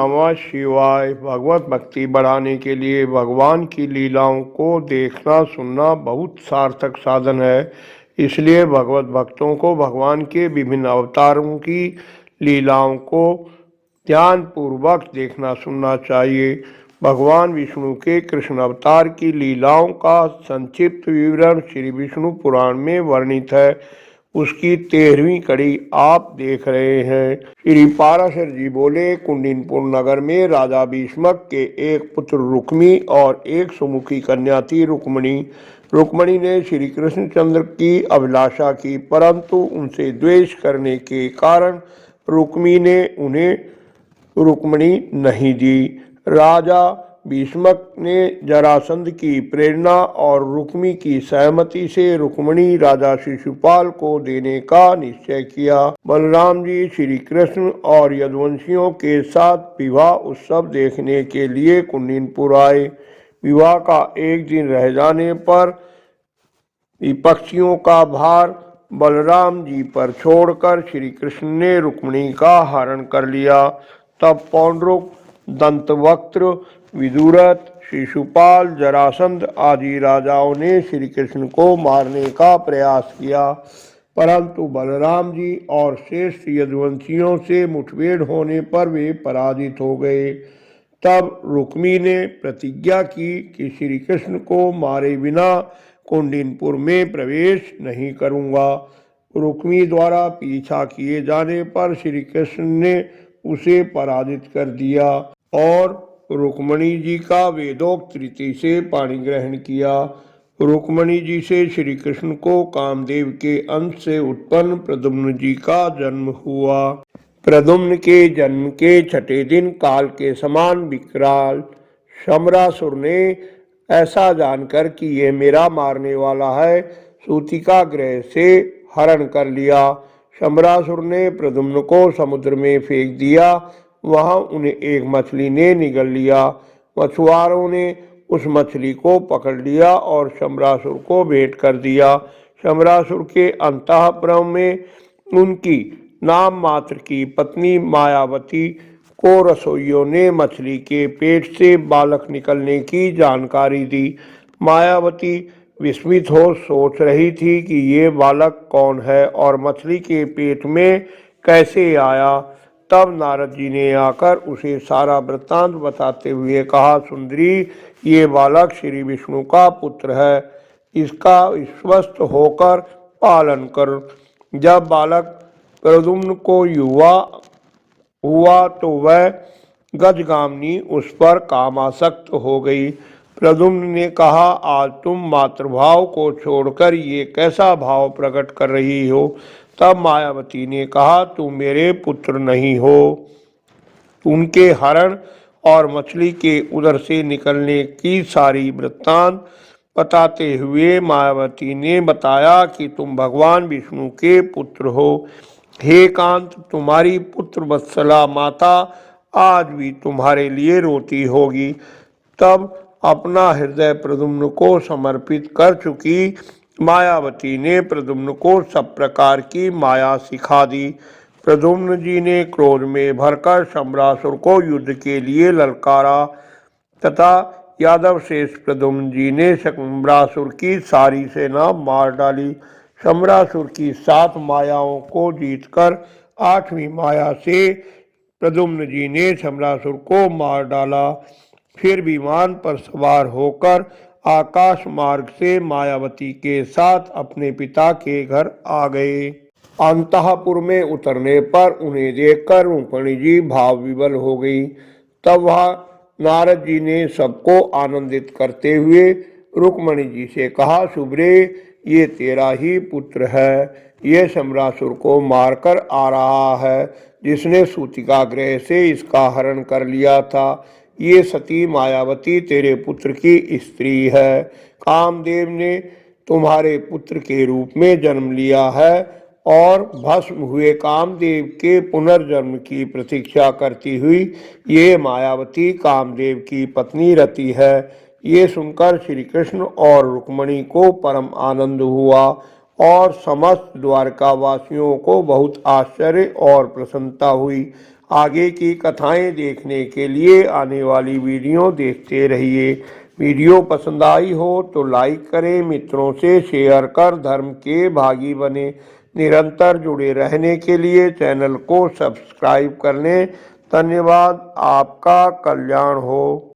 नमः शिवाय। भगवत भक्ति बढ़ाने के लिए भगवान की लीलाओं को देखना सुनना बहुत सार्थक साधन है। इसलिए भगवत भक्तों को भगवान के विभिन्न अवतारों की लीलाओं को ध्यानपूर्वक देखना सुनना चाहिए। भगवान विष्णु के कृष्ण अवतार की लीलाओं का संक्षिप्त विवरण श्री विष्णु पुराण में वर्णित है। उसकी 13वीं कड़ी आप देख रहे हैं। श्री पाराशर जी बोले, कुंडिनपुर नगर में राजा भीष्मक के एक पुत्र रुक्मी और एक सुमुखी कन्या थी रुक्मणी। रुक्मणी ने श्री कृष्णचंद्र की अभिलाषा की, परंतु उनसे द्वेष करने के कारण रुक्मी ने उन्हें रुक्मणी नहीं दी। राजा भीष्मक ने जरासंध की प्रेरणा और रुक्मी की सहमति से रुक्मणी राजा शिशुपाल को देने का निश्चय किया। बलराम जी श्री कृष्ण और यदुवंशियों के साथ विवाह उत्सव देखने के लिए कुंडिनपुर आए। विवाह का एक दिन रह जाने पर विपक्षियों का भार बलराम जी पर छोड़कर श्री कृष्ण ने रुक्मणी का हरण कर लिया। तब पौंड्रुक, दंतवक्त्र, विदुरथ, शिशुपाल, जरासंध आदि राजाओं ने श्री कृष्ण को मारने का प्रयास किया, परंतु बलराम जी और श्रेष्ठ यदुवंशियों से मुठभेड़ होने पर वे पराजित हो गए। तब रुक्मी ने प्रतिज्ञा की कि श्री कृष्ण को मारे बिना कुंडिनपुर में प्रवेश नहीं करूंगा। रुक्मी द्वारा पीछा किए जाने पर श्री कृष्ण ने उसे पराजित कर दिया और रुक्मणी जी का वेदोक्त रीति से पाणी ग्रहण किया। रुक्मणी जी से श्री कृष्ण को कामदेव के अंश से उत्पन्न प्रद्युम्न जी का जन्म हुआ। प्रद्युम्न के जन्म के 6ठे दिन काल के समान विकराल शमरासुर ने ऐसा जानकर कि ये मेरा मारने वाला है, सूतिका गृह से हरण कर लिया। शमरासुर ने प्रद्युम्न को समुद्र में फेंक दिया। वहां उन्हें एक मछली ने निगल लिया। मछुआरों ने उस मछली को पकड़ लिया और शमरासुर को भेंट कर दिया। शमरासुर के अंतःपुर में उनकी नाम मात्र की पत्नी मायावती को रसोइयों ने मछली के पेट से बालक निकलने की जानकारी दी। मायावती विस्मित हो सोच रही थी कि ये बालक कौन है और मछली के पेट में कैसे आया। तब नारद जी ने आकर उसे सारा वृत्तांत बताते हुए कहा, सुंदरी, ये बालक श्री विष्णु का पुत्र है, इसका विश्वस्त होकर पालन कर। जब बालक प्रद्युम्न को युवा हुआ तो वह गजगामिनी उस पर कामासक्त हो गई। प्रद्युम्न ने कहा, आज तुम मातृभाव को छोड़कर ये कैसा भाव प्रकट कर रही हो। तब मायावती ने कहा, तुम मेरे पुत्र नहीं हो। उनके हरण और मछली के उदर से निकलने की सारी वृत्तांत बताते हुए मायावती ने बताया कि तुम भगवान विष्णु के पुत्र हो। हे कांत, तुम्हारी पुत्र वत्सला माता आज भी तुम्हारे लिए रोती होगी। तब अपना हृदय प्रद्युम्न को समर्पित कर चुकी मायावती ने प्रद्युम्न को सब प्रकार की माया सिखा दी। प्रद्युम्न जी ने क्रोध में भरकर शमरासुर को युद्ध के लिए ललकारा तथा यादव शेष प्रद्युम्न जी ने शमरासुर की सारी सेना मार डाली। शमरासुर की 7 मायाओं को जीतकर 8वीं माया से प्रद्युम्न जी ने शमरासुर को मार डाला। फिर विमान पर सवार होकर आकाश मार्ग से मायावती के साथ अपने पिता के घर आ गए। अंतःपुर में उतरने पर उन्हें देखकर रुक्मणी जी भाव विवल हो गई। तब वह नारद जी ने सबको आनंदित करते हुए रुक्मणी जी से कहा, शुभ्रे, ये तेरा ही पुत्र है। ये शमरासुर को मारकर आ रहा है, जिसने सूतिका गृह से इसका हरण कर लिया था। ये सती मायावती तेरे पुत्र की स्त्री है। कामदेव ने तुम्हारे पुत्र के रूप में जन्म लिया है और भस्म हुए कामदेव के पुनर्जन्म की प्रतीक्षा करती हुई ये मायावती कामदेव की पत्नी रति है। ये सुनकर श्री कृष्ण और रुक्मणी को परम आनंद हुआ और समस्त द्वारका वासियों को बहुत आश्चर्य और प्रसन्नता हुई। आगे की कथाएं देखने के लिए आने वाली वीडियो देखते रहिए। वीडियो पसंद आई हो तो लाइक करें, मित्रों से शेयर कर धर्म के भागी बने। निरंतर जुड़े रहने के लिए चैनल को सब्सक्राइब कर लें। धन्यवाद। आपका कल्याण हो।